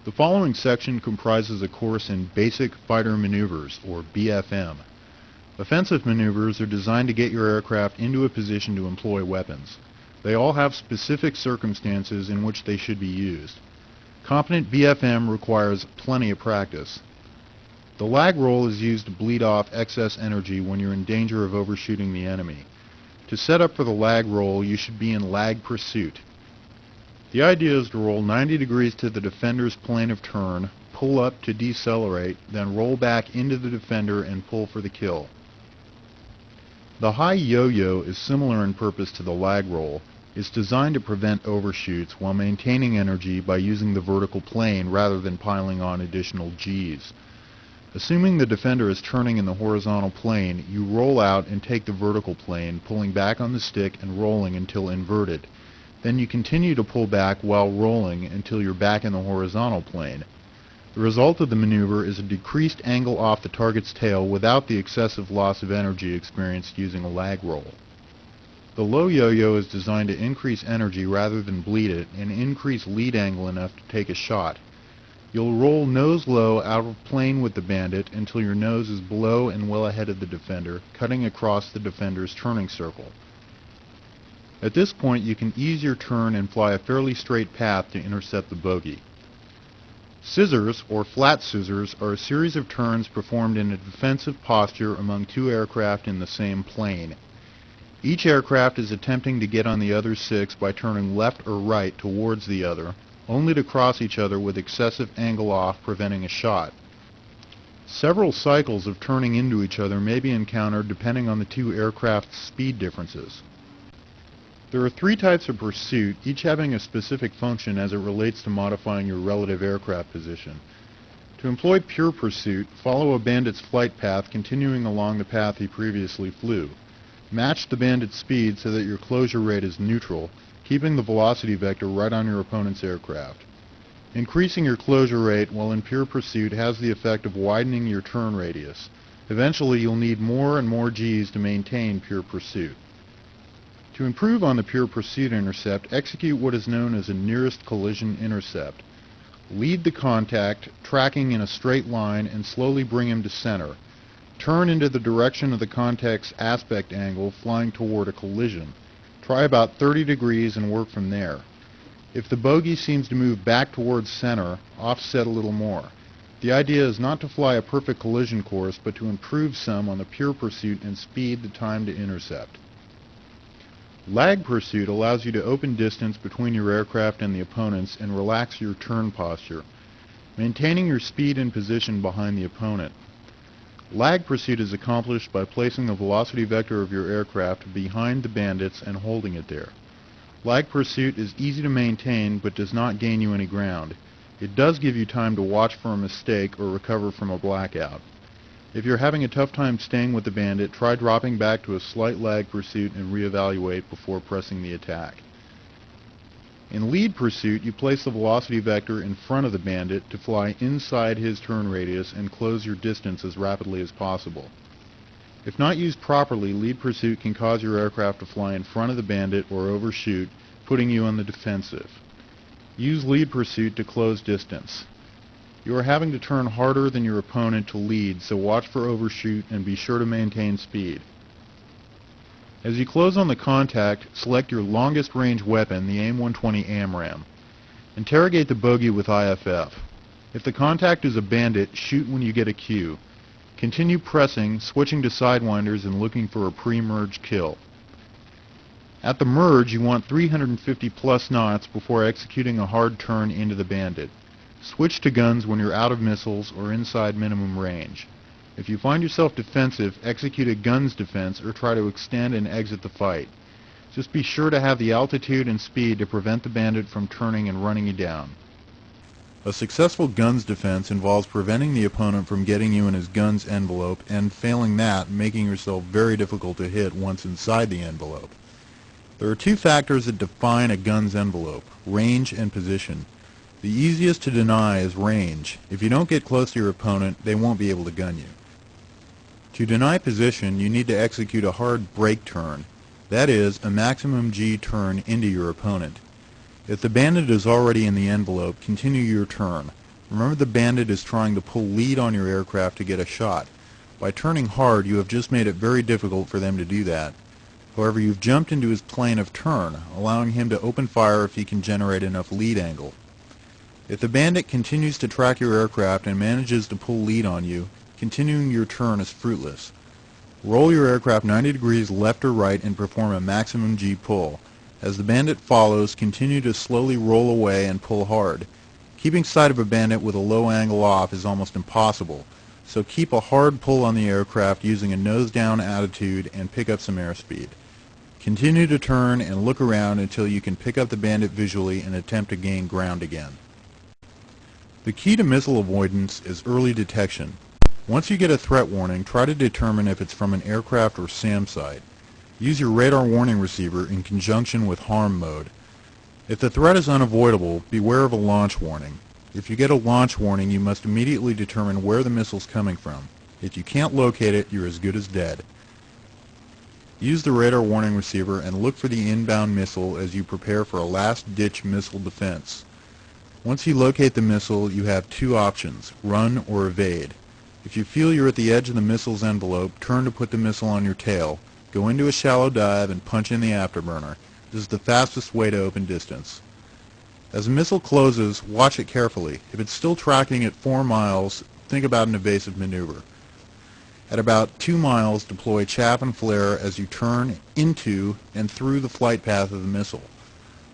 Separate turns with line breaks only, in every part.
The following section comprises a course in Basic Fighter Maneuvers, or BFM. Offensive maneuvers are designed to get your aircraft into a position to employ weapons. They all have specific circumstances in which they should be used. Competent BFM requires plenty of practice. The lag roll is used to bleed off excess energy when you're in danger of overshooting the enemy. To set up for the lag roll, you should be in lag pursuit. The idea is to roll 90 degrees to the defender's plane of turn, pull up to decelerate, then roll back into the defender and pull for the kill. The high yo-yo is similar in purpose to the lag roll. It's designed to prevent overshoots while maintaining energy by using the vertical plane rather than piling on additional Gs. Assuming the defender is turning in the horizontal plane, you roll out and take the vertical plane, pulling back on the stick and rolling until inverted. Then you continue to pull back while rolling until you're back in the horizontal plane. The result of the maneuver is a decreased angle off the target's tail without the excessive loss of energy experienced using a lag roll. The low yo-yo is designed to increase energy rather than bleed it and increase lead angle enough to take a shot. You'll roll nose low out of plane with the bandit until your nose is below and well ahead of the defender, cutting across the defender's turning circle. At this point, you can ease your turn and fly a fairly straight path to intercept the bogey. Scissors, or flat scissors, are a series of turns performed in a defensive posture among two aircraft in the same plane. Each aircraft is attempting to get on the other six by turning left or right towards the other, only to cross each other with excessive angle off, preventing a shot. Several cycles of turning into each other may be encountered depending on the two aircraft's speed differences. There are three types of pursuit, each having a specific function as it relates to modifying your relative aircraft position. To employ pure pursuit, follow a bandit's flight path continuing along the path he previously flew. Match the bandit's speed so that your closure rate is neutral, keeping the velocity vector right on your opponent's aircraft. Increasing your closure rate while in pure pursuit has the effect of widening your turn radius. Eventually you'll need more and more Gs to maintain pure pursuit. To improve on the pure pursuit intercept, execute what is known as a nearest collision intercept. Lead the contact, tracking in a straight line, and slowly bring him to center. Turn into the direction of the contact's aspect angle, flying toward a collision. Try about 30 degrees and work from there. If the bogey seems to move back towards center, offset a little more. The idea is not to fly a perfect collision course, but to improve some on the pure pursuit and speed the time to intercept. Lag pursuit allows you to open distance between your aircraft and the opponent's and relax your turn posture, maintaining your speed and position behind the opponent. Lag pursuit is accomplished by placing the velocity vector of your aircraft behind the bandits and holding it there. Lag pursuit is easy to maintain but does not gain you any ground. It does give you time to watch for a mistake or recover from a blackout. If you're having a tough time staying with the bandit, try dropping back to a slight lag pursuit and reevaluate before pressing the attack. In lead pursuit, you place the velocity vector in front of the bandit to fly inside his turn radius and close your distance as rapidly as possible. If not used properly, lead pursuit can cause your aircraft to fly in front of the bandit or overshoot, putting you on the defensive. Use lead pursuit to close distance. You are having to turn harder than your opponent to lead, so watch for overshoot and be sure to maintain speed. As you close on the contact, select your longest range weapon, the AIM-120 AMRAAM. Interrogate the bogey with IFF. If the contact is a bandit, shoot when you get a cue. Continue pressing, switching to sidewinders and looking for a pre-merge kill. At the merge, you want 350 plus knots before executing a hard turn into the bandit. Switch to guns when you're out of missiles or inside minimum range. If you find yourself defensive, execute a guns defense or try to extend and exit the fight. Just be sure to have the altitude and speed to prevent the bandit from turning and running you down. A successful guns defense involves preventing the opponent from getting you in his guns envelope and, failing that, making yourself very difficult to hit once inside the envelope. There are two factors that define a guns envelope: range and position. The easiest to deny is range. If you don't get close to your opponent, they won't be able to gun you. To deny position, you need to execute a hard break turn. That is, a maximum G turn into your opponent. If the bandit is already in the envelope, continue your turn. Remember, the bandit is trying to pull lead on your aircraft to get a shot. By turning hard, you have just made it very difficult for them to do that. However, you've jumped into his plane of turn, allowing him to open fire if he can generate enough lead angle. If the bandit continues to track your aircraft and manages to pull lead on you, continuing your turn is fruitless. Roll your aircraft 90 degrees left or right and perform a maximum G pull. As the bandit follows, continue to slowly roll away and pull hard. Keeping sight of a bandit with a low angle off is almost impossible, so keep a hard pull on the aircraft using a nose-down attitude and pick up some airspeed. Continue to turn and look around until you can pick up the bandit visually and attempt to gain ground again. The key to missile avoidance is early detection. Once you get a threat warning, try to determine if it's from an aircraft or SAM site. Use your radar warning receiver in conjunction with harm mode. If the threat is unavoidable, beware of a launch warning. If you get a launch warning, you must immediately determine where the missile's coming from. If you can't locate it, you're as good as dead. Use the radar warning receiver and look for the inbound missile as you prepare for a last-ditch missile defense. Once you locate the missile, you have two options, run or evade. If you feel you're at the edge of the missile's envelope, turn to put the missile on your tail. Go into a shallow dive and punch in the afterburner. This is the fastest way to open distance. As a missile closes, watch it carefully. If it's still tracking at 4 miles, think about an evasive maneuver. At about 2 miles, deploy chaff and flare as you turn into and through the flight path of the missile.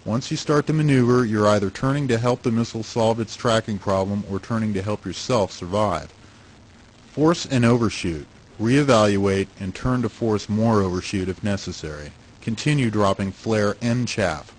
Once you start the maneuver, you're either turning to help the missile solve its tracking problem or turning to help yourself survive. Force and overshoot. Reevaluate and turn to force more overshoot if necessary. Continue dropping flare and chaff.